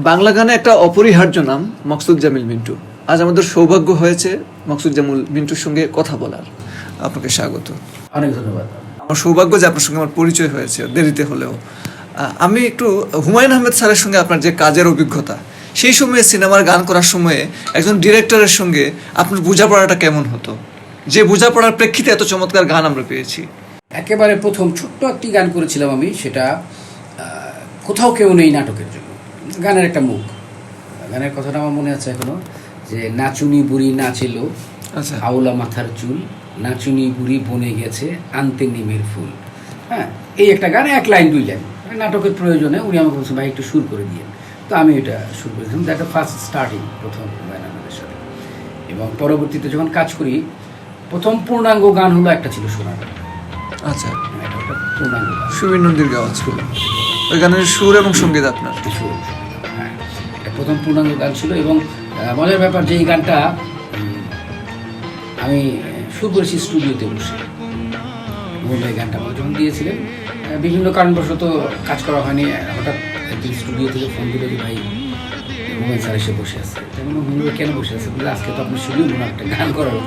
বাংলা গানে একটা অপরিহার্য নাম মকসুদ জামিল মিন্টু। আজ আমাদের সৌভাগ্য হয়েছে মকসুদ জামিল মিন্টুর সঙ্গে কথা বলার। আপনাকে স্বাগত। অনেক ধন্যবাদ। আমার সৌভাগ্য যে আপনার সঙ্গে আমার পরিচয় হয়েছে দেরিতে হলেও। আমি একটু হুমায়ুন আহমেদ স্যারের সঙ্গে আপনার যে কাজের অভিজ্ঞতা, সেই সময়ে সিনেমার গান করার সময়ে একজন ডিরেক্টরের সঙ্গে আপনার বোঝাপড়াটা কেমন হতো, যে বোঝাপড়ার প্রেক্ষিতে এত চমৎকার গান আমরা পেয়েছি? একেবারে প্রথম ছোট্ট একটি গান করেছিলাম আমি, সেটা কোথাও কেউ নেই নাটকের জন্য। গানের একটা মুখ, গানের কথাটা আমার মনে আছে এখনো, যে নাচুনি বুড়ি নাচেল, আচ্ছা, আওলা মাথার চুল, নাচুনি বুড়ি বনে গেছে আনতে নিমের ফুল। হ্যাঁ, এই একটা গান, এক লাইন দুই লাইন, নাটকের প্রয়োজনে উনি আমাকে বলছেন ভাই একটু সুর করে দিয়ে। তো আমি এটা সুর করেছিলাম, একটা ফার্স্ট স্টার্টিং প্রথম হুমায়ুন আহমেদের সাথে। এবং পরবর্তীতে যখন কাজ করি, প্রথম পূর্ণাঙ্গ গান হলো একটা ছিল সোনার। আচ্ছা, পূর্ণাঙ্গ গান সুবীর নন্দীর গাওয়া ছিল ওই গানের সুর এবং সঙ্গীত আপনার। হ্যাঁ, এটা প্রথম পূর্ণাঙ্গ গান ছিল। এবং মজার ব্যাপার যে এই গানটা আমি সুর করেছি স্টুডিওতে বসে। এই গানটা আমাকে যখন দিয়েছিলেন, বিভিন্ন কারণবশত কাজ করা হয়নি। হঠাৎ একদিন স্টুডিও থেকে ফোন দিল যে ভাই হুমায়ুন স্যার এসে বসে আছে। তেমন হুমায়ুন কেন বসে আছে বলে, আজকে তো আপনি শুধু একটা গান করার।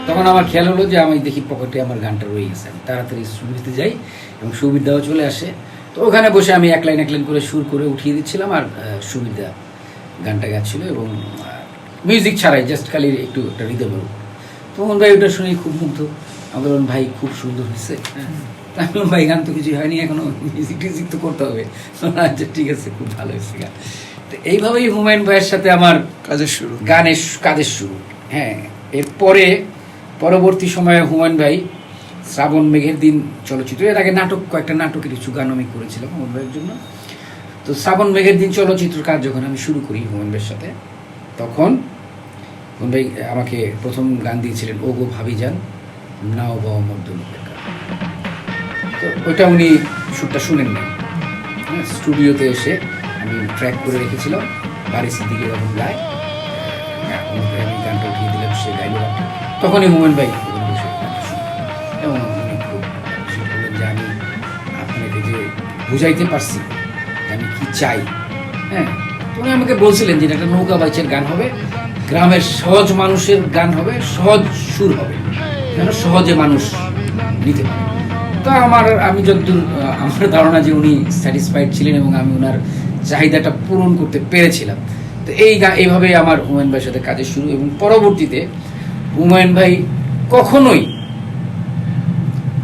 তখন আমার খেয়াল হলো যে আমি দেখি পকেটে আমার গানটা রয়ে গেছে। আমি তাড়াতাড়ি স্টুডিওতে যাই এবং সুবিধাও চলে আসে। তো ওখানে বসে আমি এক লাইন করে সুর করে উঠিয়ে দিচ্ছিলাম, আর সুবিধা গানটা গাচ্ছিল এবং মিউজিক ছাড়াই জাস্ট খালি একটু একটা রিদমের উপর। তখন ভাই ওটা শুনে খুব মুগ্ধ। আমি বললাম ভাই খুব সুন্দর হয়েছে। আমি বললাম ভাই গান তো কিছু হয়নি, এখনো মিউজিক টিউজিক তো করতে হবে। আচ্ছা ঠিক আছে, খুব ভালো হয়েছে গান। তো এইভাবেই হুমায়ুন ভাইয়ের সাথে আমার কাজের শুরু। হ্যাঁ, এরপরে পরবর্তী সময়ে হুমায়ুন ভাই শ্রাবণ মেঘের দিন চলচ্চিত্র, এর আগে কয়েকটা নাটকের কিছু গান আমি করেছিলাম হুমায়ুন ভাইয়ের জন্য। তো শ্রাবণ মেঘের দিন চলচ্চিত্র কাজ যখন আমি শুরু করি হুমায়ুন ভাইয়ের সাথে, তখন হুমায়ুন ভাই আমাকে প্রথম গান দিয়েছিলেন ও গো ভাবি যান নাও বাবা মধ্যলোকের গান। তো ওইটা উনি সুরটা শুনেন না, স্টুডিওতে এসে আমি ট্র্যাক করে রেখেছিলাম। বাড়ি সিদ্দিকে যখন গায়, আমি গানটা উঠিয়ে দিলাম, সে গাইল। তখনই হুমায়ুন ভাই বসে এবং উনি খুব বললেন যে আমি আপনাকে যে বুঝাইতে পারছি যে আমি কী চাই। হ্যাঁ, উনি আমাকে বলছিলেন যে একটা নৌকা বাইচের গান হবে, গ্রামের সহজ মানুষের গান হবে, সহজ সুর হবে, যেন সহজে মানুষ নিতে পারে। তো আমি যতদূর আমার ধারণা যে উনি স্যাটিসফাইড ছিলেন এবং আমি ওনার চাহিদাটা পূরণ করতে পেরেছিলাম। তো এইভাবেই আমার হুমায়ুন ভাইয়ের সাথে কাজের শুরু। এবং পরবর্তীতে হুমায়ুন ভাই কখনোই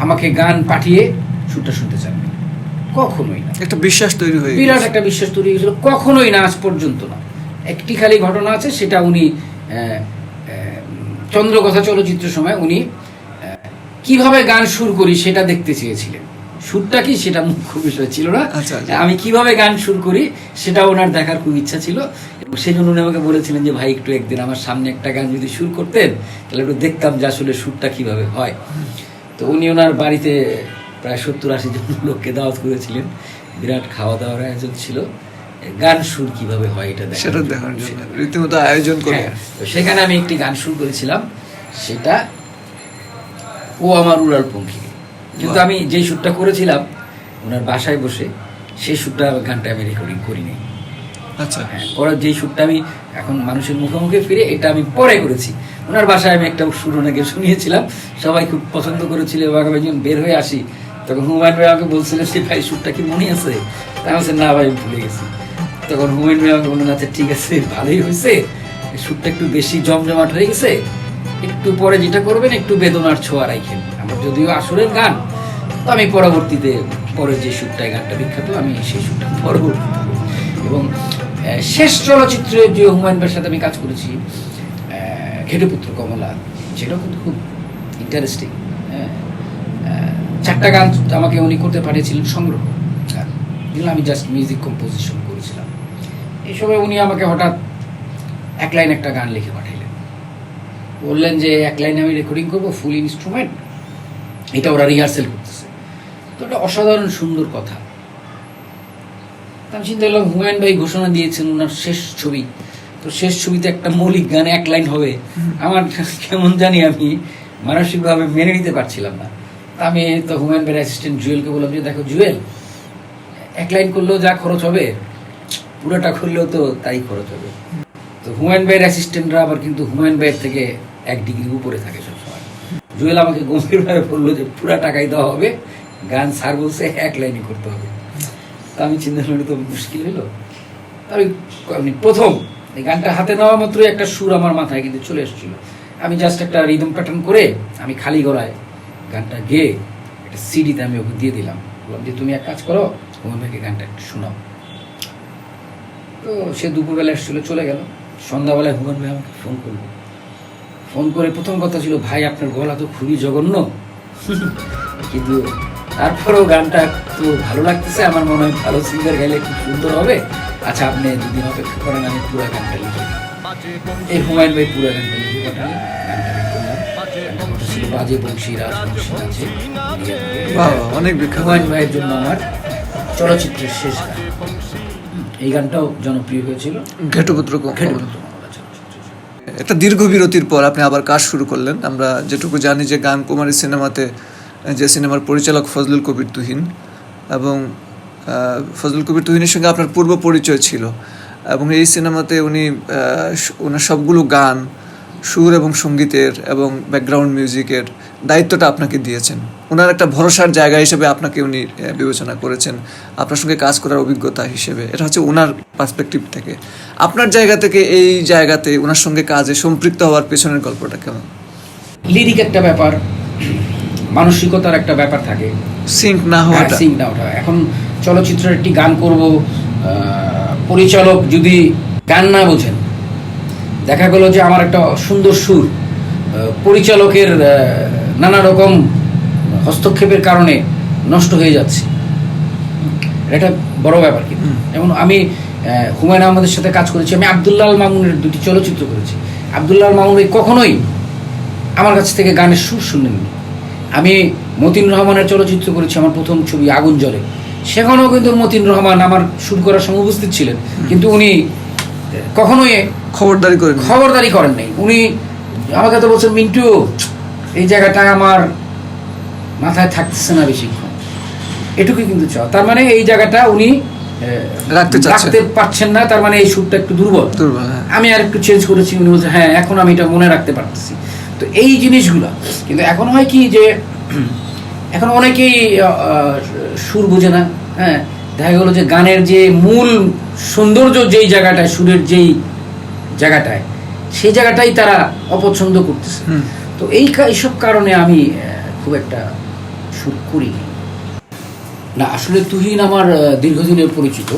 আমাকে গান পাঠিয়ে সুরটা শুনতে চান, কখনোই না। একটা বিশ্বাস তৈরি হয়ে বিরাট একটা বিশ্বাস তৈরি হয়েছিল, কখনোই না, আজ পর্যন্ত না। একটি খালি ঘটনা আছে, সেটা উনি চন্দ্রকথা চলচ্চিত্রের সময় উনি কিভাবে গান সুর করি সেটা দেখতে চেয়েছিলেন। সুরটা কি সেটা মুখ্য বিষয় ছিল না, আমি কিভাবে গান সুর করি সেটা ওনার দেখার খুব ইচ্ছা ছিল। এবং সেই জন্য উনি আমাকে বলেছিলেন যে ভাই একটু একদিন আমার সামনে একটা গান যদি সুর করতেন তাহলে একটু দেখতাম যে আসলে সুরটা কিভাবে হয়। তো উনি ওনার বাড়িতে প্রায় 70-80 জন লোককে দাওয়াত করেছিলেন, বিরাট খাওয়া দাওয়ার আয়োজন ছিল, গান সুর কিভাবে হয় এটা দেখার জন্য রীতিমতো আয়োজন করে। তো সেখানে আমি একটি গান সুর করেছিলাম, সেটা ও আমার উড়াল পঙ্খী। কিন্তু আমি যেই সুরটা করেছিলাম ওনার বাসায় বসে, সেই সুরটা গানটা আমি রেকর্ডিং করিনি। আচ্ছা, হ্যাঁ, পরে যেই সুরটা আমি এখন মানুষের মুখোমুখি ফিরে, এটা আমি পরে করেছি। ওনার বাসায় আমি একটা সুর ওনাকে শুনিয়েছিলাম, সবাই খুব পছন্দ করেছিল। এবং আমি যখন বের হয়ে আসি তখন হুমায়ুন ভাই আমাকে বলছিলেন যে ভাই সুরটা কি মনে আছে? তা আমি বলছি না ভাই, ভুলে গেছি। তখন হুমায়ুন ভাই আমাকে বললেন আচ্ছা ঠিক আছে, ভালোই হয়েছে, সুরটা একটু বেশি জমজমাট হয়ে গেছে, একটু পরে যেটা করবেন একটু বেদনার ছোঁয়া রাখেন। আমার যদিও আসরের গান, তো আমি পরবর্তীতে পরে যে সুরটায় গানটা বিখ্যাত, আমি সেই সুরটা পরবর্তীতে। এবং শেষ চলচ্চিত্রে যে হুমায়ুন ভাইয়ের সাথে আমি কাজ করেছি, ঘেটুপুত্র কমলা, সেটাও কিন্তু খুব ইন্টারেস্টিং। 4টা গান আমাকে উনি করতে পাঠিয়েছিলেন সংগ্রহ, যেগুলো আমি জাস্ট মিউজিক কম্পোজিশন করেছিলাম। এই সময় উনি আমাকে হঠাৎ এক লাইন একটা গান লিখে পাঠাইলেন, বললেন যে এক লাইনে আমি রেকর্ডিং করবো, ফুল ইনস্ট্রুমেন্ট, এটা ওরা রিহার্সেল করতেছে। তো এটা অসাধারণ সুন্দর কথা। আমি চিন্তা করলাম হুমায়ুন ভাই ঘোষণা দিয়েছেন ওনার শেষ ছবি, তো শেষ ছবিতে একটা মৌলিক গান এক লাইন হবে, আমার কেমন জানি আমি মানসিকভাবে মেনে নিতে পারছিলাম না। তা আমি তো হুমায়ুন ভাইয়ের অ্যাসিস্ট্যান্ট জুয়েলকে বললাম যে দেখো জুয়েল, এক লাইন করলেও যা খরচ হবে পুরোটা খুললেও তো তাই খরচ হবে। তো হুমায়ুন ভাইয়ের অ্যাসিস্ট্যান্টরা আবার কিন্তু হুমায়ুন ভাইয়ের থেকে 1 ডিগ্রি উপরে থাকে সবসময়। জুয়েল আমাকে গম্ভীরভাবে বললো যে পুরা টাকাই দেওয়া হবে, গান স্যার বলছে 1 লাইনই করতে হবে। তা আমি চিন্তা করলে তো মুশকিল হলো। আমি প্রথম এই গানটা হাতে নেওয়া মাত্রই একটা সুর আমার মাথায় কিন্তু চলে এসেছিল। আমি জাস্ট একটা রিদম প্যাটার্ন করে আমি খালি গলায় গানটা গেয়ে একটা সিডিতে আমি ওকে দিয়ে দিলাম, বললাম যে তুমি এক কাজ করো, হুমায়ুন ভাইকে গানটা একটু শোনাও। তো সে দুপুরবেলা এসেছিল, চলে গেল। সন্ধ্যাবেলায় হুমায়ুন ভাই আমাকে ফোন করলো। ফোন করে প্রথম কথা ছিল, ভাই আপনার গলা তো খুবই জঘন্য, কিন্তু তারপরেও গানটা তো ভালো লাগতেছে, আমার মনে হয় ভালো সিঙ্গার গাইলে খুব সুন্দর হবে। আচ্ছা আপনি 2 দিন অপেক্ষা করেন, আমি পুরো গানটা লিখে দিই। এই হুমায়ুন ভাই পুরো গানটা লিখে পাঠালে, গানটা আমি করলাম। গানটা ছিল বাজে বংশী রাজবংশী আছে। অনেক বিখ্যাত। হুমায়ুন ভাইয়ের জন্য আমার চলচ্চিত্রের শেষ গান। এই গানটাও জনপ্রিয় হয়েছিল। ঘেটুপুত্র ঘেটুপুত্র। একটা দীর্ঘ বিরতির পর আপনি আবার কাজ শুরু করলেন। আমরা যেটুকু জানি যে গান কুমারী সিনেমাতে, যে সিনেমার পরিচালক ফজলুল কবির তুহিন, এবং ফজলুল কবির তুহিনের সঙ্গে আপনার পূর্ব পরিচয় ছিল, এবং এই সিনেমাতে উনি ওনার সবগুলো গান, সুর এবং সঙ্গীতের এবং ব্যাকগ্রাউন্ড মিউজিকের দায়িত্বটা আপনাকে দিয়েছেন। ওনার একটা ভরসার জায়গা হিসেবে আপনাকে উনি বিবেচনা করেছেন, আপনার সঙ্গে কাজ করার অভিজ্ঞতা হিসেবে। এটা হচ্ছে ওনার পার্সপেক্টিভ থেকে। আপনার জায়গা থেকে এই জায়গাতে ওনার সঙ্গে কাজে সম্পৃক্ত হওয়ার পেছনের গল্পটা কেমন? লিরিক একটা ব্যাপার, মানসিকতার একটা ব্যাপার থাকে, সিঙ্ক না হওয়াটা। সিঙ্ক না ওঠা। এখন চলচ্চিত্রের একটি গান করব, পরিচালক যদি গান না বোঝেন, দেখা গেল যে আমার একটা সুন্দর সুর পরিচালকের নানা রকম হস্তক্ষেপের কারণে নষ্ট হয়ে যাচ্ছে, এটা বড় ব্যাপার। কিন্তু যেমন আমি হুমায়ুন আহমেদের সাথে কাজ করেছি, আমি আব্দুল্লাহ আল মামুনের 2টি চলচ্চিত্র করেছি। আব্দুল্লাহ আল মামুন কখনোই আমার কাছ থেকে গানের সুর শুনেননি। আমি মতিন রহমানের চলচ্চিত্র করেছি, আমার প্রথম ছবি আগুন জ্বলে, সেখানেও কিন্তু মতিন রহমান আমার সুর করার সময় উপস্থিত ছিলেন, কিন্তু উনি কখনোই খবরদারি করেন নাই। উনি আমাকে তো বলছেন, মিন্টু এই জায়গাটা আমার মাথায় থাকতেছে না বেশিক্ষণ, এটুকুই কিন্তু চাও। তার মানে এই জায়গাটা উনি রাখতে পারছেন না, তার মানে এই সুরটা একটু দুর্বল। আমি আর একটু চেঞ্জ করেছি, উনি বলছেন হ্যাঁ এখন আমি এটা মনে রাখতে পারতেছি। তো এই জিনিসগুলো কিন্তু এখন হয় কি যে এখন অনেকেই সুর বোঝে না। হ্যাঁ, দেখা গেলো যে গানের যে মূল সৌন্দর্য যেই জায়গাটায়, সুরের যেই জায়গাটায়, সেই জায়গাটাই তারা অপছন্দ করতেছে। তো এইসব কারণে আমি খুব একটা সুর করি না। আসলে তুহিন আমার দীর্ঘদিনের পরিচিত,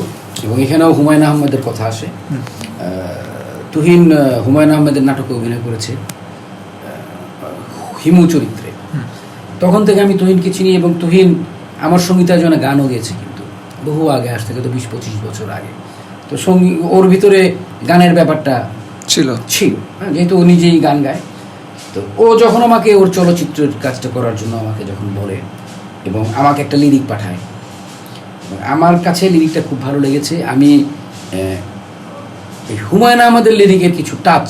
এবং এখানেও হুমায়ুন আহমেদের কথা আসে। তুহিন হুমায়ুন আহমেদের নাটকে অভিনয় করেছে হিমু চরিত্রে। তখন থেকে আমি তুহিনকে চিনি, এবং তুহিন আমার সঙ্গীতায়োজনে গানও গেয়েছে, কিন্তু বহু আগে, আজ থেকে তো 20-25 বছর আগে। তো ওর ভিতরে গানের ব্যাপারটা ছিল, যেহেতু ও নিজেই গান গায়। তো ও যখন আমাকে ওর চলচ্চিত্রের কাজটা করার জন্য আমাকে যখন বলে এবং আমাকে একটা লিরিক পাঠায়, আমার কাছে লিরিকটা খুব ভালো লেগেছে। আমি এই হুমায়ুন আহমেদের লিরিকের কিছু টাচ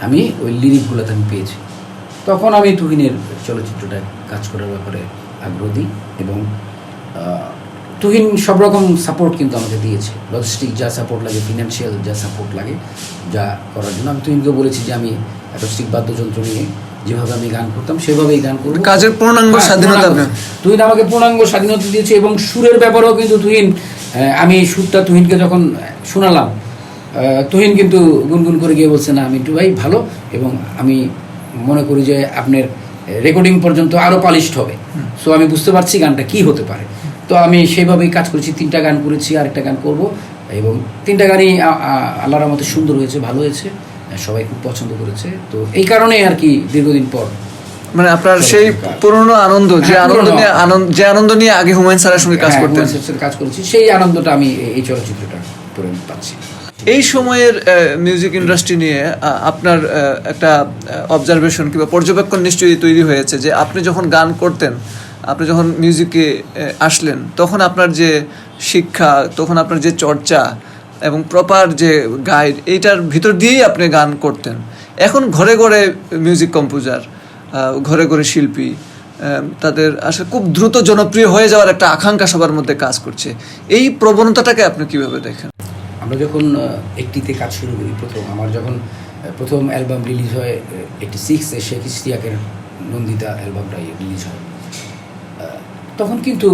আমি ওই লিরিকগুলোতে আমি পেয়েছি। তখন আমি তুহিনের চলচ্চিত্রটা কাজ করার ব্যাপারে আগ্রহী, এবং তুহিন সব রকম সাপোর্ট কিন্তু আমাকে দিয়েছে, লজিস্টিক যা সাপোর্ট লাগে, ফিনান্সিয়াল যা সাপোর্ট লাগে, যা করার জন্য। আমি তুহিনকে বলেছি যে আমি অ্যাকোস্টিক বাদ্যযন্ত্র নিয়ে যেভাবে আমি গান করতাম সেভাবেই গান করব, কাজের পূর্ণাঙ্গ স্বাধীনতা। তুহিন আমাকে পূর্ণাঙ্গ স্বাধীনতা দিয়েছে, এবং সুরের ব্যাপারেও কিন্তু তুহিন, আমি সুরটা তুহিনকে যখন শোনালাম, তুহিন কিন্তু গুনগুন করে গিয়ে বলছে, না মিন্টু ভাই ভালো, এবং আমি মনে করি যে আপনার রেকর্ডিং পর্যন্ত আরও পালিশড হবে। সো আমি বুঝতে পারছি গানটা কি হতে পারে। তো আমি সেইভাবেই কাজ করেছি, 3টা গান করেছি, আরেকটা গান করব, এবং 3টা গানই আল্লাহর রহমতে সুন্দর হয়েছে, ভালো হয়েছে, সবাই খুব পছন্দ করেছে। তো এই কারণেই আর কি দীর্ঘদিন পর মানে আপনার সেই পুরনো আনন্দ, যে আনন্দ নিয়ে আগে হুমায়ুন স্যারের সঙ্গে কাজ করেছি, সেই আনন্দটা আমি এই চলচ্চিত্রটা করে পাচ্ছি। এই সময়ের মিউজিক ইন্ডাস্ট্রি নিয়ে আপনার একটা অবজারভেশন কিংবা পর্যবেক্ষণ নিশ্চয়ই তৈরি হয়েছে যে আপনি যখন গান করতেন, আপনি যখন মিউজিকে আসলেন, তখন আপনার যে শিক্ষা, তখন আপনার যে চর্চা এবং প্রপার যে গাইড, এইটার ভিতর দিয়েই আপনি গান করতেন। এখন ঘরে ঘরে মিউজিক কম্পোজার, ঘরে ঘরে শিল্পী, তাদের আসলে খুব দ্রুত জনপ্রিয় হয়ে যাওয়ার একটা আকাঙ্ক্ষা সবার মধ্যে কাজ করছে। এই প্রবণতাটাকে আপনি কিভাবে দেখেন? আমরা যখন 80-তে কাজ শুরু করি, আমার যখন প্রথম অ্যালবাম রিলিজ হয় 86-এ, শেখ ইশতিয়াকের নন্দিতা অ্যালবামটা রিলিজ হয়, তখন কিন্তু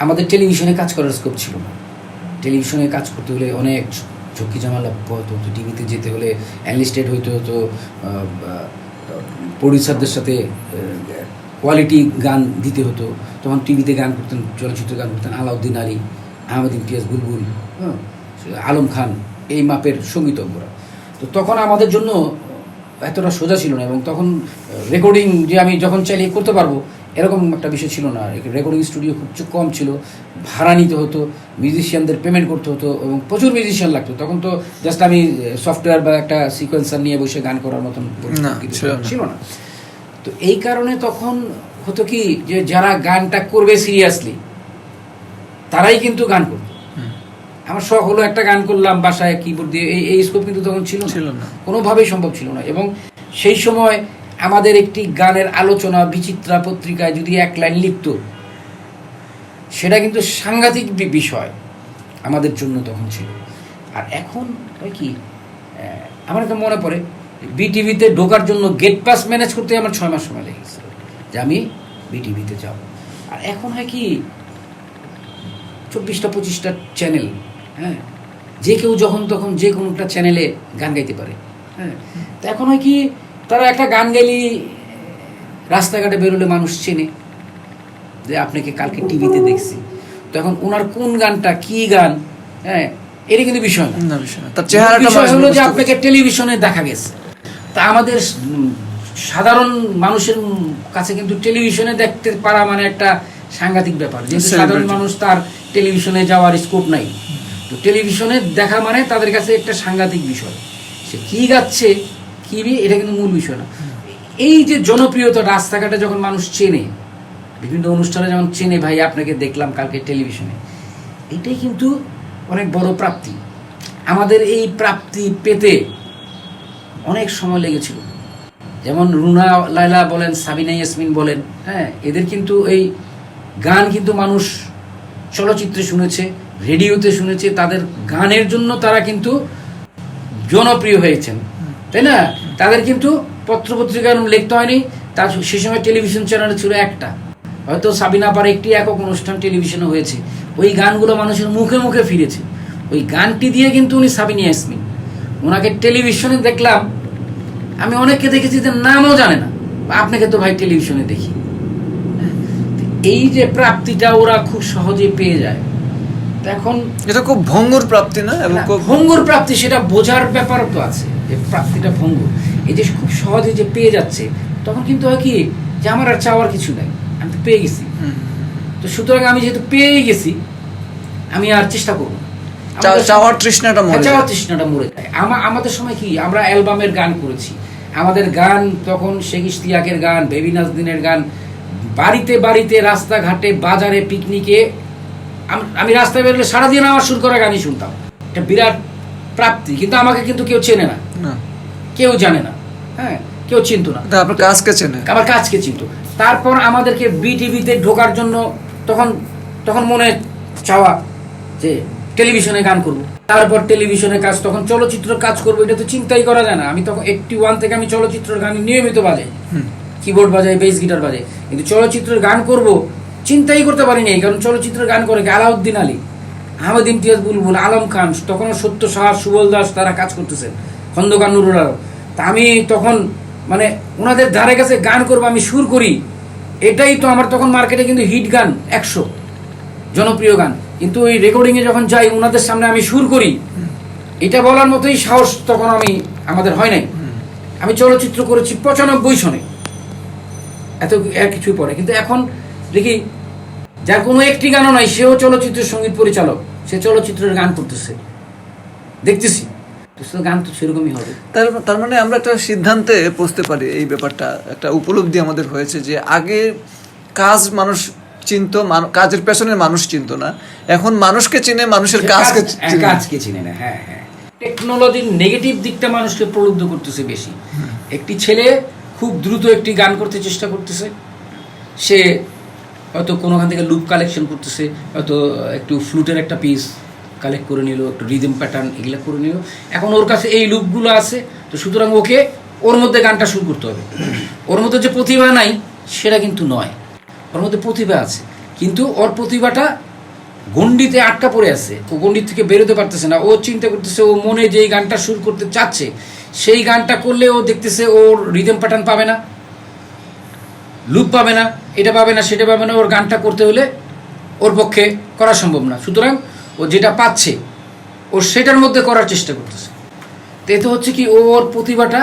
আমাদের টেলিভিশনে কাজ করার স্কোপ ছিল না। টেলিভিশনে কাজ করতে হলে অনেক ঝক্কি ঝামেলা হতো, টিভিতে যেতে হলে অ্যানলিস্টেড হইতে হতো, প্রডিউসারদের সাথে কোয়ালিটি গান দিতে হতো। তখন টিভিতে গান করতেন, চলচ্চিত্র গান করতেন আলাউদ্দিন আলী, আহমেদ ইমতিয়াজ বুলবুল, আলম খান, এই মাপের সঙ্গীতজ্ঞরা। তো তখন আমাদের জন্য এতটা সোজা ছিল না, এবং তখন রেকর্ডিং যে আমি যখন চাইলে করতে পারবো এরকম একটা বিষয় ছিল না। রেকর্ডিং স্টুডিও খুব কম ছিল, ভাড়া নিতে হতো, মিউজিশিয়ানদের পেমেন্ট করতে হতো, এবং প্রচুর মিউজিশিয়ান লাগতো। তখন তো জাস্ট আমি সফটওয়্যার বা একটা সিকোয়েন্সার নিয়ে বসে গান করার মতন ছিল না। তো এই কারণে তখন হতো কি, যে যারা গানটা করবে সিরিয়াসলি তারাই কিন্তু গান করতো। আমার শখ হলো একটা গান করলাম বাসায় কিবোর্ড দিয়ে, এই স্কোপ কিন্তু তখন ছিল না, কোনোভাবেই সম্ভব ছিল না। এবং সেই সময় আমাদের একটি গানের আলোচনা বিচিত্রা পত্রিকায় যদি এক লাইন লিখত, সেটা কিন্তু সাংঘাতিক বিষয় আমাদের জন্য তখন ছিল। আর এখন হয় কি, আমার তো মনে পড়ে বিটিভিতে ঢোকার জন্য গেট পাস ম্যানেজ করতে আমার 6 মাস সময় লেগেছিল যে আমি বিটিভিতে যাব। আর এখন হয় কি, 24টা-25টা চ্যানেল, হ্যাঁ, যে কেউ যখন তখন যে কোনো একটা চ্যানেলে গান গাইতে পারে। হ্যাঁ, তো এখন হয় কি, তারা একটা গান গাইলি রাস্তাঘাটে বেরোলে মানুষ চেনে যে আপনাকে কালকে টিভিতে দেখছি। তো এখন ওনার কোন গানটা কি গান, হ্যাঁ, এটা কিন্তু বিষয় না, তার চেহারাটা বিষয় হলো যে আপনাকে টেলিভিশনে দেখা গেছে। তা আমাদের সাধারণ মানুষের কাছে কিন্তু টেলিভিশনে দেখতে পারা মানে একটা সাংঘাতিক ব্যাপার, যেহেতু সাধারণ মানুষ তার টেলিভিশনে যাওয়ার স্কোপ নাই। তো টেলিভিশনে দেখা মানে তাদের কাছে একটা সাংঘাতিক বিষয়, সে কি গাচ্ছে কি, এটা কিন্তু মূল বিষয় না। এই যে জনপ্রিয়তা, রাস্তাঘাটে যখন মানুষ চেনে, বিভিন্ন অনুষ্ঠানে যেমন চেনে, ভাই আপনাকে দেখলাম কালকে টেলিভিশনে, এটাই কিন্তু অনেক বড় প্রাপ্তি। আমাদের এই প্রাপ্তি পেতে অনেক সময় লেগেছিল। যেমন রুনা লায়লা বলেন, সাবিনা ইয়াসমিন বলেন, হ্যাঁ, এদের কিন্তু এই গান কিন্তু মানুষ চলচ্চিত্রে শুনেছে, রেডিওতে শুনেছে, তাদের গানের জন্য তারা কিন্তু জনপ্রিয় হয়েছেন, তাই না? তাদের কিন্তু পত্রপত্রিকা লিখতে হয়নি, তার সে সময় টেলিভিশন চ্যানেল ছিল একটা, হয়তো সাবিনা পার একটি একক অনুষ্ঠান টেলিভিশনে হয়েছে, ওই গানগুলো মানুষের মুখে মুখে ফিরেছে। ওই গানটি দিয়ে কিন্তু উনি সাবিনা ইয়াসমিন, ওনাকে টেলিভিশনে দেখলাম, আমি অনেককে দেখেছি যে নামও জানে না, আপনাকে তো ভাই টেলিভিশনে দেখি। এই যে প্রাপ্তিটা ওরা খুব সহজে পেয়ে যায়, এখন এটা খুব ভঙ্গুর প্রাপ্তি না, এবং ভঙ্গুর প্রাপ্তি, সেটা বোঝার ব্যাপার তো আছে যে প্রাপ্তিটা ভঙ্গুর। এই যে খুব সহজে যে পেয়ে যাচ্ছে, তখন কিন্তু হয় কি, যে আমার আর চাওয়ার কিছু নাই, আমি তো পেয়ে গেছি। তো সুতরাং আমি যেহেতু পেয়ে গেছি, আমি আর চেষ্টা করবো, চাওয়ার তৃষ্ণাটা মরে যায়। আমাদের সময় কি, আমরা অ্যালবামের গান করেছি, আমাদের গান তখন শেখ ইশতিয়াকের গান, বেবি নাজদিনের গান, বাড়িতে বাড়িতে, রাস্তাঘাটে, বাজারে, পিকনিকে, আমি রাস্তায় বেরোলে সারাদিন আমার সুর করা গানই শুনতাম। এটা বিরাট প্রাপ্তি। কিন্তু আমাকে কিন্তু কেউ চেনে না, কেউ জানে না, হ্যাঁ, কেউ চিনতো না, আপনার কাজকে চেনে, আমার কাজকে চিনতো। তারপর আমাদেরকে বিটিভিতে ঢোকার জন্য তখন মনে চাওয়া যে টেলিভিশনে গান করব, তারপর টেলিভিশনে কাজ, তখন চলচ্চিত্র কাজ করবো, এটা তো চিন্তাই করা যায় না। আমি তখন 81 থেকে আমি চলচ্চিত্রের গান নিয়মিত বাজাই, কিবোর্ড বাজাই, বেস গিটার বাজাই, কিন্তু চলচ্চিত্রের গান করব চিন্তাই করতে পারিনি। কারণ চলচ্চিত্রের গান করে আলাউদ্দিন আলী, আহমেদ ইমতিয়াজ বুলবুল, আলম খান, তখনও সত্য সাহা, সুবল দাস, তারা কাজ করতেছেন, খন্দকার নুরুল আলম। তা আমি তখন মানে ওনাদের ধারে কাছে গান করবো, আমি সুর করি, এটাই তো আমার তখন মার্কেটে কিন্তু হিট গান 100 জনপ্রিয় গান। কিন্তু ওই রেকর্ডিংয়ে যখন যাই, ওনাদের সামনে আমি সুর করি, এটা বলার মতোই সাহস তখন আমাদের হয় নাই। আমি চলচ্চিত্র করেছি 95 সনে, এত আর কিছুই পরে। কিন্তু এখন দেখি যার কোনো একটি গানও নাই, সেও চলচ্চিত্রের সঙ্গীত পরিচালক, সে চলচ্চিত্রের গান করতেছে, দেখতেছি, গান তো সেরকমই হবে। তার মানে আমরা একটা সিদ্ধান্তে পৌঁছতে পারি, এই ব্যাপারটা একটা উপলব্ধি আমাদের হয়েছে যে আগে কাজ মানুষ চিনতো, কাজের পেছনে মানুষ চিনতো না, এখন মানুষকে চিনে, মানুষের কাজকে চিনে না। হ্যাঁ, হ্যাঁ, টেকনোলজির নেগেটিভ দিকটা মানুষকে প্রলুব্ধ করতেছে বেশি। একটি ছেলে খুব দ্রুত একটি গান করতে চেষ্টা করতেছে, সে হয়তো কোনোখান থেকে লুপ কালেকশন করতেছে, হয়তো একটু ফ্লুটের একটা পিস, কালেক্ট করে নিল, একটু রিদম প্যাটার্ন এগুলো করে নিল। এখন ওর কাছে এই লুপগুলো আছে, তো সুতরাং ওকে ওর মধ্যে গানটা শুরু করতে হবে। ওর মধ্যে যে প্রতিভা নাই সেটা কিন্তু নয়, ওর মধ্যে প্রতিভা আছে, কিন্তু ওর প্রতিভাটা গণ্ডিতে আটকা পড়ে আছে, ও গণ্ডির থেকে বেরোতে পারতেছে না। ও চিন্তা করতেছে ও মনে যেই গানটা শুরু করতে চাচ্ছে সেই গানটা করলে ও দেখতেছে ওর রিদম প্যাটার্ন পাবে না, লুপ পাবে না, এটা পাবে না, সেটা পাবে না। ওর গানটা করতে হলে ওর পক্ষে করা সম্ভব না, সুতরাং ও যেটা পাচ্ছে ও সেটার মধ্যে করার চেষ্টা করতেছে। তো এতে হচ্ছে কি ওর প্রতিভাটা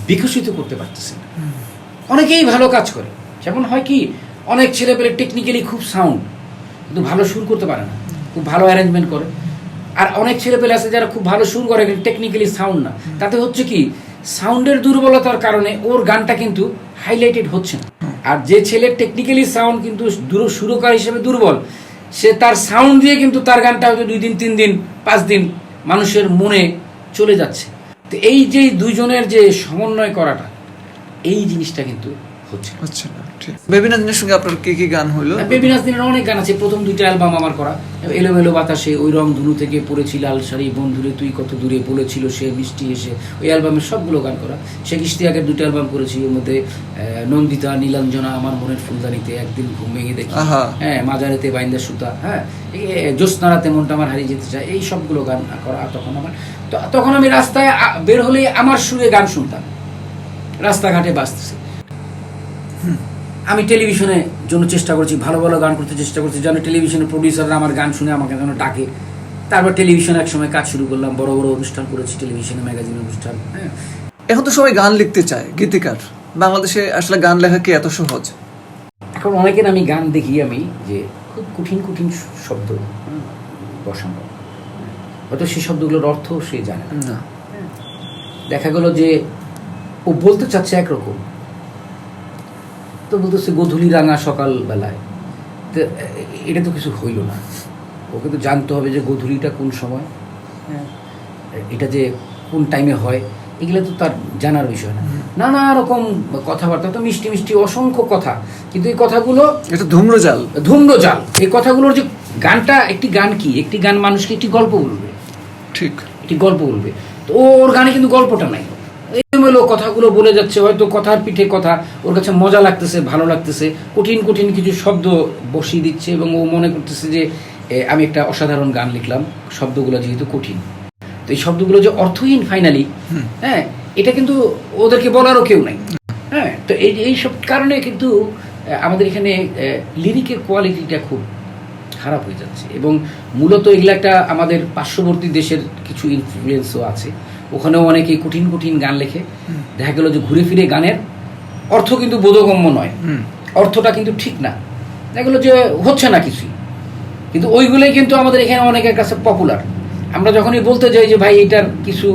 বিকশিত করতে পারতেছে না। অনেকেই ভালো কাজ করে, যেমন হয় কি অনেক ছেলেপেলে টেকনিক্যালি খুব সাউন্ড কিন্তু ভালো সুর করতে পারে না, খুব ভালো অ্যারেঞ্জমেন্ট করে। আর অনেক ছেলেপেলে আছে যারা খুব ভালো সুর করে কিন্তু টেকনিক্যালি সাউন্ড না। তাতে হচ্ছে কি সাউন্ডের দুর্বলতার কারণে ওর গানটা কিন্তু হাইলাইটেড হচ্ছে না। আর যে ছেলে টেকনিক্যালি সাউন্ড কিন্তু সুরকার হিসেবে দুর্বল, সে তার সাউন্ড দিয়ে কিন্তু তার গানটা হয়তো 2 দিন 3 দিন 5 দিন মানুষের মনে চলে যাচ্ছে। তো এই যে দুইজনের যে সমন্বয় করাটা, এই জিনিসটা কিন্তু হচ্ছে না। ঠিক। বেবি নাজনীনের সঙ্গে আপনার কি কি গান হলো? বেবি নাজনীনের অনেক গান আছে। প্রথম 2টা অ্যালবাম আমার করা, এলোমেলো বাতাসে, ওই রং ধুনু থেকে পড়েছি লাল শাড়ি, বন্ধুরে তুই কত দূরে বলেছিল সে মিষ্টি এসে, ওই অ্যালবামের সবগুলো গান করা। শেখ ইশতিয়াকের 2টা অ্যালবাম করেছি, এর মধ্যে নন্দিতা, নীলাঞ্জনা, আমার মনের ফুলদানিতে, একদিন ঘুম ভেঙে দেখি, হ্যাঁ, মাজারেতে বাইন্দা সুতা, হ্যাঁ, জ্যোৎস্নারাতে মনটা আমার হারিয়ে যেতে চায়, এই সবগুলো গান করা। তখন আমি রাস্তায় বের হলেই আমার সুরে গান শুনতাম, রাস্তাঘাটে বাজতেছে। আমি টেলিভিশনের জন্য চেষ্টা করছি, ভালো ভালো গান করতে চেষ্টা করছি, যেন টেলিভিশনের প্রডিউসাররা আমার গান শুনে আমাকে যেন ডাকে। তারপর টেলিভিশনে এক সময় কাজ শুরু করলাম, বড় বড় অনুষ্ঠান করেছি, টেলিভিশনে, ম্যাগাজিন অনুষ্ঠান। হ্যাঁ, এখন তো সবাই গান লিখতে চায়, গীতিকার। বাংলাদেশে আসলে গান লেখা কি এত সহজ? এখন অনেকের আমি গান দেখি আমি যে খুব কঠিন কঠিন শব্দ বসানো, হয়তো সেই শব্দগুলোর অর্থ সে জানে না। দেখা গেল যে ও বলতে চাচ্ছে একরকম, তো বলতেছে গোধূলি রাঙা সকাল বেলায়, তো এটা তো কিছু হইল না। ওকে তো জানতে হবে যে গোধূলিটা কোন সময়, এটা যে কোন টাইমে হয়, এগুলো তো তার জানার বিষয় না। নানা রকম কথাবার্তা, তো মিষ্টি মিষ্টি অসংখ্য কথা, কিন্তু এই কথাগুলো এটা ধূম্রজাল। এই কথাগুলোর যে গানটা, একটি গান কি, একটি গান মানুষকে একটি গল্প বলবে, ঠিক, একটি গল্প বলবে। তো ওর গানে কিন্তু গল্পটা নাই, এলোমেলো কথাগুলো বলে যাচ্ছে, হয়তো কথার পিঠে কথা, ওর কাছে মজা লাগতেছে, ভালো লাগতেছে, কঠিন কঠিন কিছু শব্দ বসিয়ে দিচ্ছে এবং ও মনে করতেছে যে আমি একটা অসাধারণ গান লিখলাম, শব্দগুলো যেহেতু কঠিন। তো এই শব্দগুলো যে অর্থহীন ফাইনালি, হ্যাঁ, এটা কিন্তু ওদেরকে বলারও কেউ নাই। হ্যাঁ, তো এই সব কারণে কিন্তু আমাদের এখানে লিরিকের কোয়ালিটিটা খুব খারাপ হয়ে যাচ্ছে। এবং মূলত এগুলো একটা আমাদের পার্শ্ববর্তী দেশের কিছু ইনফ্লুয়েন্সও আছে, ওখানেও অনেকেই কঠিন কঠিন গান লেখে। দেখা গেল যে ঘুরে ফিরে গানের অর্থ কিন্তু বোধগম্য নয়, অর্থটা কিন্তু ঠিক না, দেখা গেলো যে হচ্ছে না কিছুই, কিন্তু ওইগুলোই কিন্তু আমাদের এখানে অনেকের কাছে পপুলার। আমরা যখনই বলতে যাই যে ভাই এইটার কিছু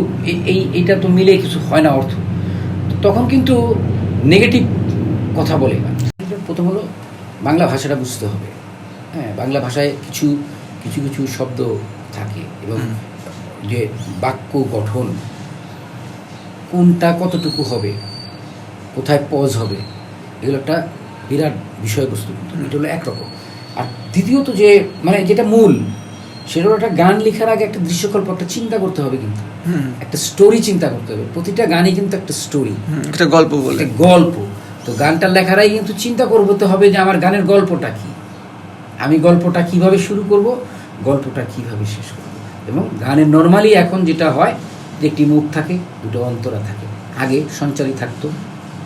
এইটা তো মিলে কিছু হয় না অর্থ, তখন কিন্তু নেগেটিভ কথা বলে না। প্রথম হলো বাংলা ভাষাটা বুঝতে হবে। হ্যাঁ, বাংলা ভাষায় কিছু কিছু কিছু শব্দ থাকে এবং যে বাক্য গঠন কোনটা কতটুকু হবে, কোথায় পজ হবে, এগুলো একটা বিরাট বিষয়বস্তু। এটা হলো একরকম। আর দ্বিতীয়ত যে মানে যেটা মূল, সেটা হলো একটা গান লেখার আগে একটা দৃশ্যকল্প, একটা চিন্তা করতে হবে, কিন্তু একটা স্টোরি চিন্তা করতে হবে। প্রতিটা গানই কিন্তু একটা স্টোরি, একটা গল্প বলে, গল্প। তো গানটা লেখারাই কিন্তু চিন্তা করতে হবে যে আমার গানের গল্পটা কি, আমি গল্পটা কিভাবে শুরু করব, গল্পটা কিভাবে শেষ করব। এবং গানের নর্মালি এখন যেটা হয় যে একটি মুখ থাকে, দুটো অন্তরা থাকে। আগে সঞ্চারী থাকতো,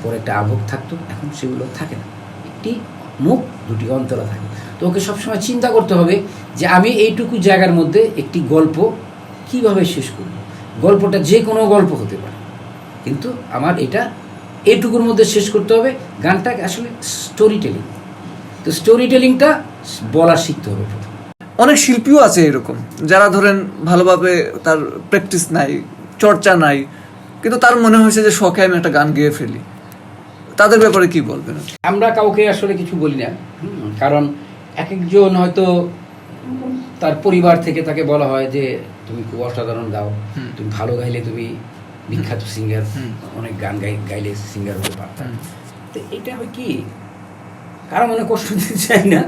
পরে একটা আবহ থাকতো, এখন সেগুলো থাকে না, একটি মুখ দুটি অন্তরা থাকে। তো ওকে সবসময় চিন্তা করতে হবে যে আমি এইটুকু জায়গার মধ্যে একটি গল্প কিভাবে শেষ করব। গল্পটা যে কোনো গল্প হতে পারে, কিন্তু আমার এটা এইটুকুর মধ্যে শেষ করতে হবে। গানটা আসলে স্টোরি টেলিং, তো স্টোরি টেলিংটা বলা শিখতে হবে প্রথম। অনেক শিল্পীও আছে এরকম, যারা ধরেন ভালোভাবে তার প্র্যাকটিস নাই, চর্চা নাই, কিন্তু তার মনে হয়েছে যে শখে আমি একটা গান গেয়ে ফেলি, তাদের ব্যাপারে কি বলবেন? আমরা কাউকে আসলে কিছু বলি না, কারণ এক একজন হয়তো তার পরিবার থেকে তাকে বলা হয় যে তুমি খুব অসাধারণ গাও, তুমি ভালো গাইলে তুমি বিখ্যাত সিঙ্গার, অনেক গান গাইলে সিঙ্গার হতে পারতাম। তো এটা হয় কি, কারো মনে কষ্ট দিতে চাই না,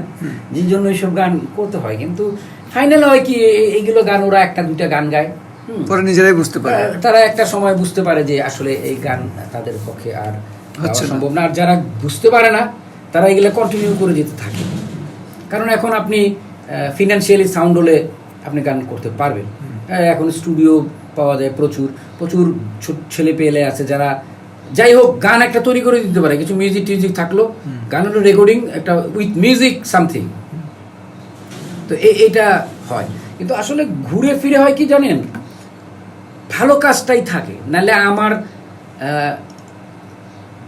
যে জন্য এইসব গান করতে হয়। কিন্তু ফাইনাল হয় কি, এইগুলো গান ওরা একটা দুইটা গান গায়, পরে নিজেরাই বুঝতে পারে, তারা একটা সময় বুঝতে পারে যে আসলে এই গান তাদের পক্ষে আর হচ্ছে না। সম্ভব না। আর যারা বুঝতে পারে না তারা এগুলো কন্টিনিউ করে যেতে থাকে। কারণ এখন আপনি ফিনান্সিয়ালি সাউন্ড হলে আপনি গান করতে পারবেন। এখন স্টুডিও পাওয়া যায় প্রচুর প্রচুর, ছেলে পেলে আছে যারা যাই হোক গান একটা তৈরি করে দিতে পারে, কিছু মিউজিক টিউজিক থাকলো, গান হলো রেকর্ডিং একটা উইথ মিউজিক সামথিং, তো এটা হয়। কিন্তু আসলে ঘুরে ফিরে হয় কি জানেন, ভালো কাজটাই থাকে। নাহলে আমার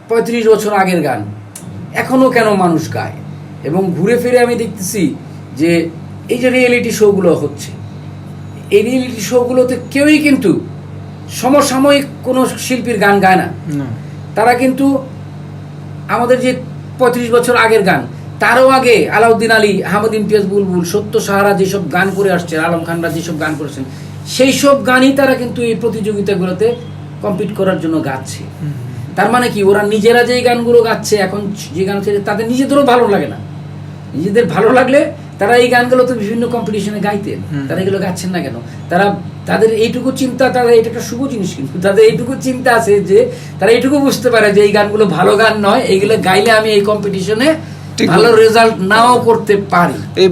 35 বছর আগের গান এখনো কেন মানুষ গায়, এবং ঘুরে ফিরে আমি দেখতেছি যে এই যে রিয়েলিটি শোগুলো হচ্ছে, এই রিয়েলিটি শোগুলোতে কেউই কিন্তু সমসাময়িক কোনো শিল্পীর গান গায় না। তারা কিন্তু আমাদের যে 35 বছর আগের গান, তারও আগে আলাউদ্দিন আলী, আহমদ ইমতিয়াজ বুলবুল, সত্য সাহারা যেসব গান করে আসছে, আলম খানরা যেসব গান করেছেন, সেই সব গানই তারা কিন্তু এই প্রতিযোগিতাগুলোতে কম্পিট করার জন্য গাচ্ছে। তার মানে কি, ওরা নিজেরা যে গানগুলো গাচ্ছে এখন, যে গান হচ্ছে তাদের নিজেদেরও ভালো লাগে না। নিজেদের ভালো লাগলে তারা এই গানগুলো তো বিভিন্ন কম্পিটিশনে গাইতেন, তারা এগুলো গাচ্ছেন না কেন? তাদের এইটুকু চিন্তা, তারা এটা একটা শুভ জিনিস, কিন্তু তাদের এইটুকু চিন্তা আছে যে তারা এইটুকু বুঝতে পারে যে এই গানগুলো ভালো গান নয়, এইগুলো গাইলে আমি এই কম্পিটিশনে ভালো রেজাল্ট নাও করতে পারি। এই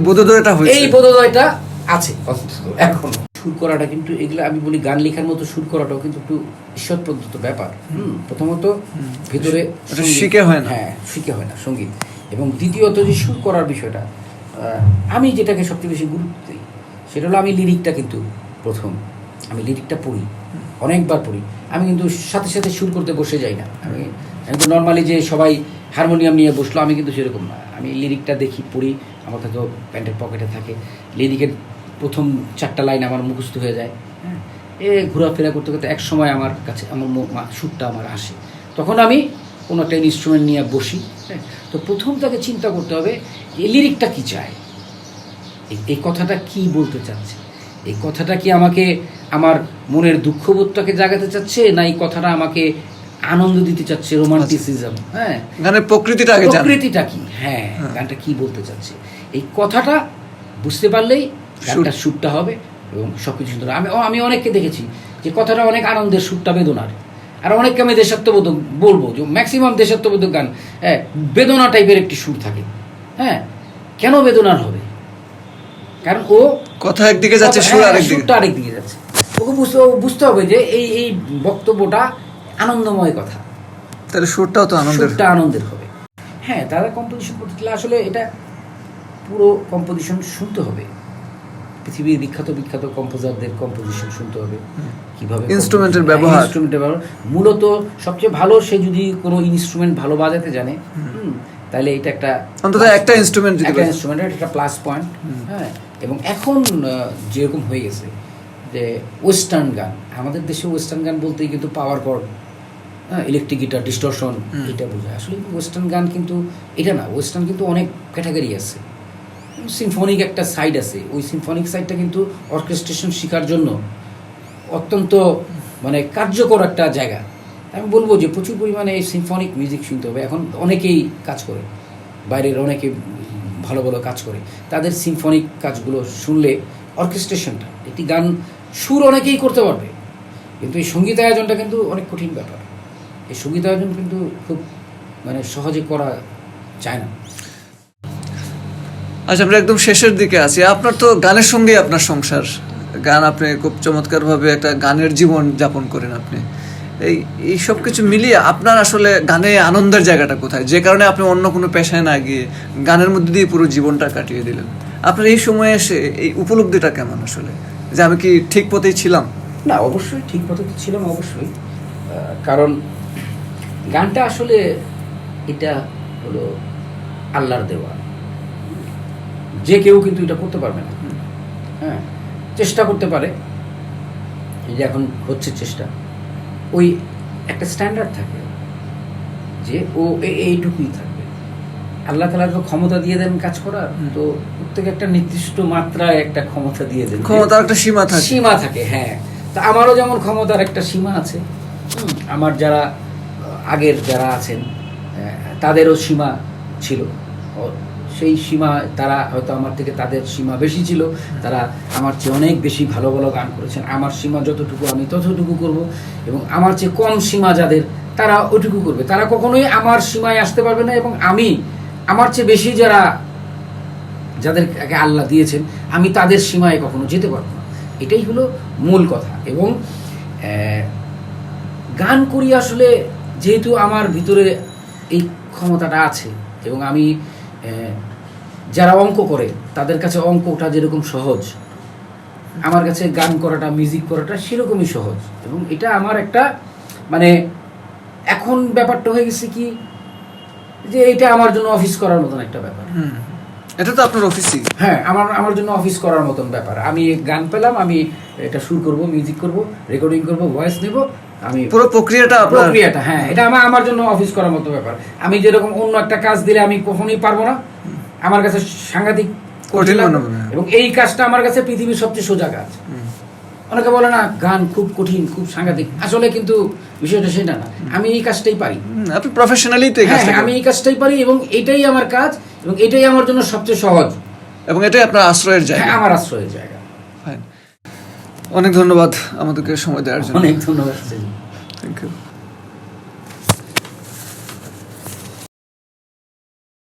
বোধোদয়টা আছে এখন। সুর করাটা কিন্তু, এগুলো আমি বলি গান লেখার মতো সুর করাটাও কিন্তু একটু ঈশ্বর প্রদত্ত ব্যাপার। প্রথমত ভিতরে শিখে হয় না, হ্যাঁ শিখে হয় না সঙ্গীত, এবং দ্বিতীয়ত যে সুর করার বিষয়টা, আমি যেটাকে সবচেয়ে বেশি গুরুত্ব দিই সেটা হলো আমি লিরিকটা, কিন্তু প্রথম আমি লিরিকটা পড়ি, অনেকবার পড়ি। আমি কিন্তু সাথে সাথে সুর করতে বসে যাই না। আমি তো নর্মালি যে সবাই হারমোনিয়াম নিয়ে বসলো, আমি কিন্তু সেরকম না। আমি লিরিকটা দেখি, পড়ি, আমার তো প্যান্টের পকেটে থাকে, লিরিকের প্রথম 4টা লাইন আমার মুখস্থ হয়ে যায়। হ্যাঁ, ঘোরাফেরা করতে করতে এক সময় আমার কাছে আমার সুরটা আমার আসে, তখন আমি কোনো একটা ইনস্ট্রুমেন্ট নিয়ে বসি। হ্যাঁ, তো প্রথম তাকে চিন্তা করতে হবে এই লিরিকটা কী চায়, এই কথাটা কি বলতে চাচ্ছে, এই কথাটা কি আমাকে আমার মনের দুঃখবোধটাকে জাগাতে চাচ্ছে, না এই কথাটা আমাকে আনন্দ দিতে চাচ্ছে, রোমান্টিসিজম। হ্যাঁ, গানের প্রকৃতিটা কি, হ্যাঁ গানটা কি বলতে চাচ্ছে, এই কথাটা বুঝতে পারলেই গানটা সুরটা হবে এবং সবকিছু সুন্দর। আমি অনেককে দেখেছি যে কথাটা অনেক আনন্দের, সুরটা বেদনার। আর অনেককে আমি দেশাত্মবোধক বলবো যে ম্যাক্সিমাম দেশাত্মবোধক গান বেদনা টাইপের একটি সুর থাকে। হ্যাঁ, কেন বেদনার হবে? কারণ ও কথা একদিকে যাচ্ছে, সুরটা আরেকদিকে যাচ্ছে। ওকে বুঝতে হবে যে এই বক্তব্যটা আনন্দময় কথা, তাহলে সুরটাও তো আনন্দের হবে। হ্যাঁ, তারা কম্পোজিশন করতে গেলে আসলে এটা পুরো কম্পোজিশন শুনতে হবে, পৃথিবীর বিখ্যাত কম্পোজারদের কম্পোজিশন শুনতে হবে, কিভাবে ইনস্ট্রুমেন্টের ব্যবহার। মূলত সবচেয়ে ভালো সে যদি কোনো ইনস্ট্রুমেন্ট ভালো বাজাতে জানে, তাহলে এটা অন্তত একটা ইনস্ট্রুমেন্ট একটা প্লাস পয়েন্ট। হ্যাঁ, এবং এখন যেরকম হয়ে গেছে যে ওয়েস্টার্ন গান, আমাদের দেশে ওয়েস্টার্ন গান বলতেই কিন্তু power chord, electric guitar, distortion, এটা বোঝায়। আসলে ওয়েস্টার্ন গান কিন্তু এটা না। ওয়েস্টার্ন কিন্তু অনেক ক্যাটাগরি আছে, সিম্ফনিক একটা সাইড আছে। ওই সিম্ফনিক সাইডটা কিন্তু অর্কেস্ট্রেশন শেখার জন্য অত্যন্ত কার্যকর একটা জায়গা। আমি বলবো যে প্রচুর পরিমাণে এই সিম্ফনিক মিউজিক শুনতে হবে। এখন অনেকেই কাজ করে, বাইরের অনেকে ভালো ভালো কাজ করে, তাদের সিম্ফনিক কাজগুলো শুনলে অর্কেস্ট্রেশনটা, একটি গান সুর অনেকেই করতে পারবে, কিন্তু এই সঙ্গীত আয়োজনটা কিন্তু অনেক কঠিন ব্যাপার। এই সঙ্গীত আয়োজন কিন্তু খুব সহজে করা যায় না। আচ্ছা, আমরা একদম শেষের দিকে আছি। আপনার তো গানের সঙ্গেই আপনার সংসার, গান, আপনি খুব চমৎকারভাবে একটা গানের জীবন যাপন করেন। আপনি এই সব কিছু মিলিয়ে আপনার আসলে গানে আনন্দের জায়গাটা কোথায়, যে কারণে আপনি অন্য কোনো পেশায় না গিয়ে গানের মধ্যে দিয়ে পুরো জীবনটা কাটিয়ে দিলেন? আপনার এই সময়ে এসে এই উপলব্ধিটা কেমন আসলে, যে আমি কি ঠিক পথেই ছিলাম? না, অবশ্যই ঠিক পথে তো ছিলাম, অবশ্যই। কারণ গানটা আসলে এটা হলো আল্লাহর দেওয়া, যে কেউ কিন্তু এটা করতে পারবে না। হ্যাঁ, চেষ্টা করতে পারে, এই যে এখন হচ্ছে চেষ্টা, ওই একটা স্ট্যান্ডার্ড থাকে যে ও এইটুকুই থাকবে। আল্লাহ তাআলা তো ক্ষমতা দিয়ে দেন কাজ করার, তো প্রত্যেক একটা নির্দিষ্ট মাত্রায় একটা ক্ষমতা দিয়ে দেন, ক্ষমতার একটা সীমা থাকে। হ্যাঁ, তা আমারও যেমন ক্ষমতার একটা সীমা আছে, আমার যারা আগের যারা আছেন তাদেরও সীমা ছিল, সেই সীমা তারা হয়তো আমার থেকে তাদের সীমা বেশি ছিল, তারা আমার চেয়ে অনেক বেশি ভালো ভালো গান করেছেন। আমার সীমা যতটুকু আমি ততটুকু করব, এবং আমার চেয়ে কম সীমা যাদের তারা ওইটুকু করবে। তারা কখনোই আমার সীমায় আসতে পারবে না, এবং আমি আমার চেয়ে বেশি যাদেরকে আল্লাহ দিয়েছেন আমি তাদের সীমায় কখনো যেতে পারবো না। এটাই হলো মূল কথা। এবং গান করি আসলে যেহেতু আমার ভিতরে এই ক্ষমতাটা আছে, এবং আমি যারা অঙ্ক করে তাদের কাছে অঙ্কটা যেরকম সহজ, আমার কাছে গান করাটা, মিউজিক করাটা সেরকমই সহজ। এবং এটা আমার একটা মানে এখন ব্যাপারটা হয়ে গেছে কি, যে এটা আমার জন্য অফিস করার মতন একটা ব্যাপার। এটা তো আপনার অফিসই। হ্যাঁ, আমার জন্য অফিস করার মতন ব্যাপার। আমি গান পেলাম, আমি এটা সুর করব, মিউজিক করব, রেকর্ডিং করব, ভয়েস নেব, আমি পুরো প্রক্রিয়াটা হ্যাঁ, এটা আমার জন্য অফিস করার মতো ব্যাপার। আমি যেরকম অন্য একটা কাজ দিলে আমি কখনোই পারবো না, আমার কাছে সাংঘাতিক কঠিন লাগবে। এবং এই কাজটা আমার কাছে পৃথিবীর সবচেয়ে সোজা কাজ। অনেকে বলে না গান খুব কঠিন, খুব সাংঘাতিক, আসলে কিন্তু বিষয়টা সেটা না। আমি এই কাজটাই পারি, আপনি প্রফেশনালি তো আমি এই কাজটাই পারি, এবং এটাই আমার কাজ, এবং এটাই আমার জন্য সবচেয়ে সহজ, এবং এটাই আপনার আশ্রয়ের জায়গা। হ্যাঁ, আমার আশ্রয়ের জায়গা। অনেক ধন্যবাদ আমাদেরকে সময় দেওয়ার জন্য। অনেক ধন্যবাদ। Thank you.